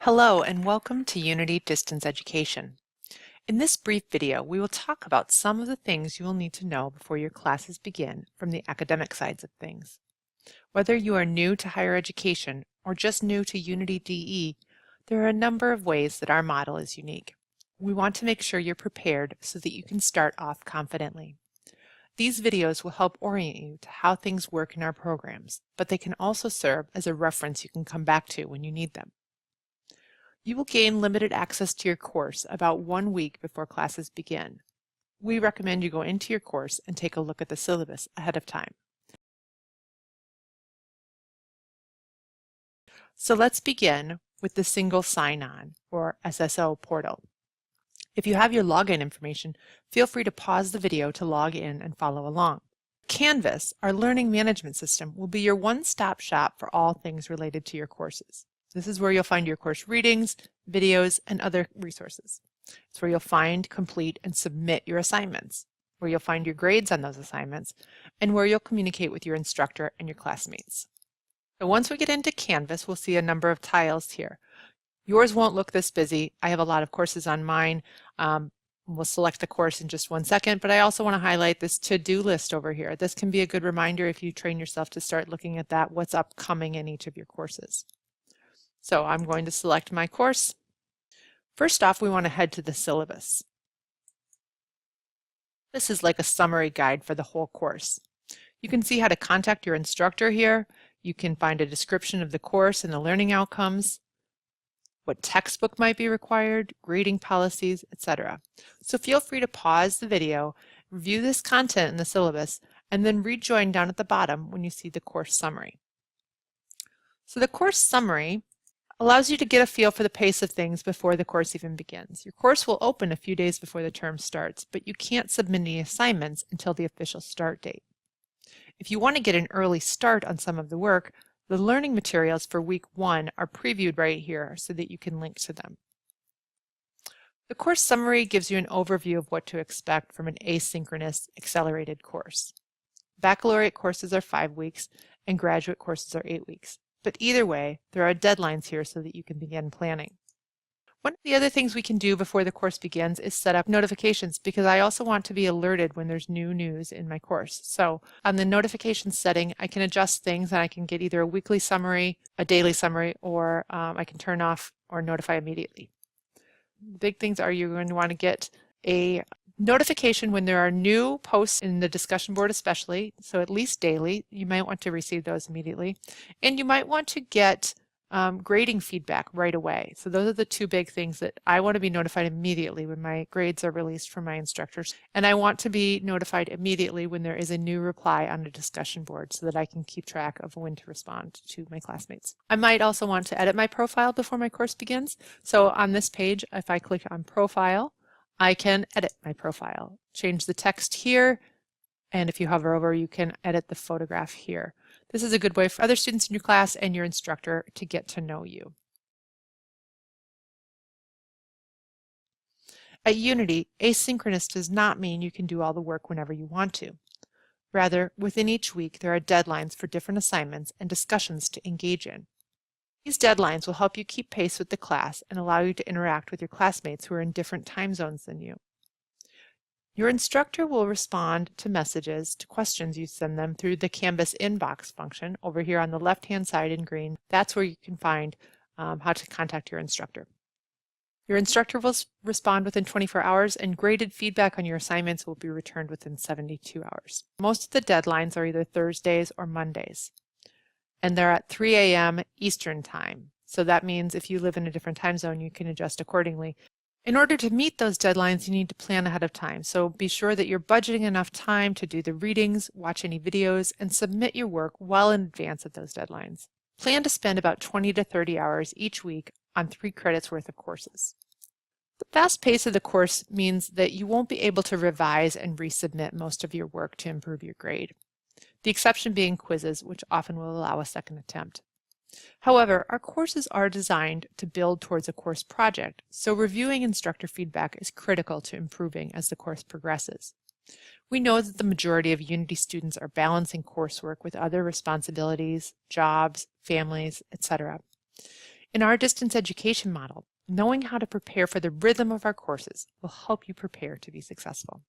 Hello and welcome to Unity Distance Education. In this brief video, we will talk about some of the things you will need to know before your classes begin from the academic sides of things. Whether you are new to higher education or just new to Unity DE, there are a number of ways that our model is unique. We want to make sure you're prepared so that you can start off confidently. These videos will help orient you to how things work in our programs, but they can also serve as a reference you can come back to when you need them. You will gain limited access to your course about 1 week before classes begin. We recommend you go into your course and take a look at the syllabus ahead of time. So let's begin with the single sign-on, or SSO portal. If you have your login information, feel free to pause the video to log in and follow along. Canvas, our learning management system, will be your one-stop shop for all things related to your courses. This is where you'll find your course readings, videos, and other resources. It's where you'll find, complete, and submit your assignments, where you'll find your grades on those assignments, and where you'll communicate with your instructor and your classmates. So once we get into Canvas, we'll see a number of tiles here. Yours won't look this busy. I have a lot of courses on mine. We'll select the course in just 1 second, but I also want to highlight this to-do list over here. This can be a good reminder if you train yourself to start looking at that, what's upcoming in each of your courses. So I'm going to select my course. First off, we want to head to the syllabus. This is like a summary guide for the whole course. You can see how to contact your instructor here. You can find a description of the course and the learning outcomes, what textbook might be required, grading policies, etc. So feel free to pause the video, review this content in the syllabus, and then rejoin down at the bottom when you see the course summary. So the course summary allows you to get a feel for the pace of things before the course even begins. Your course will open a few days before the term starts, but you can't submit any assignments until the official start date. If you want to get an early start on some of the work, the learning materials for week 1 are previewed right here so that you can link to them. The course summary gives you an overview of what to expect from an asynchronous accelerated course. Baccalaureate courses are 5 weeks and graduate courses are 8 weeks. But either way, there are deadlines here so that you can begin planning. One of the other things we can do before the course begins is set up notifications, because I also want to be alerted when there's new news in my course. So on the notifications setting, I can adjust things and I can get either a weekly summary, a daily summary, or I can turn off or notify immediately. The big things are you're going to want to get a notification when there are new posts in the discussion board especially, so at least daily. You might want to receive those immediately. And you might want to get grading feedback right away. So those are the two big things that I want to be notified immediately when my grades are released from my instructors. And I want to be notified immediately when there is a new reply on a discussion board so that I can keep track of when to respond to my classmates. I might also want to edit my profile before my course begins. So on this page, if I click on Profile, I can edit my profile, change the text here, and if you hover over, you can edit the photograph here. This is a good way for other students in your class and your instructor to get to know you. At Unity, asynchronous does not mean you can do all the work whenever you want to. Rather, within each week, there are deadlines for different assignments and discussions to engage in. These deadlines will help you keep pace with the class and allow you to interact with your classmates who are in different time zones than you. Your instructor will respond to messages, to questions you send them through the Canvas inbox function over here on the left-hand side in green. That's where you can find how to contact your instructor. Your instructor will respond within 24 hours, and graded feedback on your assignments will be returned within 72 hours. Most of the deadlines are either Thursdays or Mondays, and they're at 3 a.m. Eastern Time. So that means if you live in a different time zone, you can adjust accordingly. In order to meet those deadlines, you need to plan ahead of time. So be sure that you're budgeting enough time to do the readings, watch any videos, and submit your work well in advance of those deadlines. Plan to spend about 20 to 30 hours each week on 3 credits worth of courses. The fast pace of the course means that you won't be able to revise and resubmit most of your work to improve your grade. The exception being quizzes, which often will allow a second attempt. However, our courses are designed to build towards a course project, so reviewing instructor feedback is critical to improving as the course progresses. We know that the majority of Unity students are balancing coursework with other responsibilities, jobs, families, etc. In our distance education model, knowing how to prepare for the rhythm of our courses will help you prepare to be successful.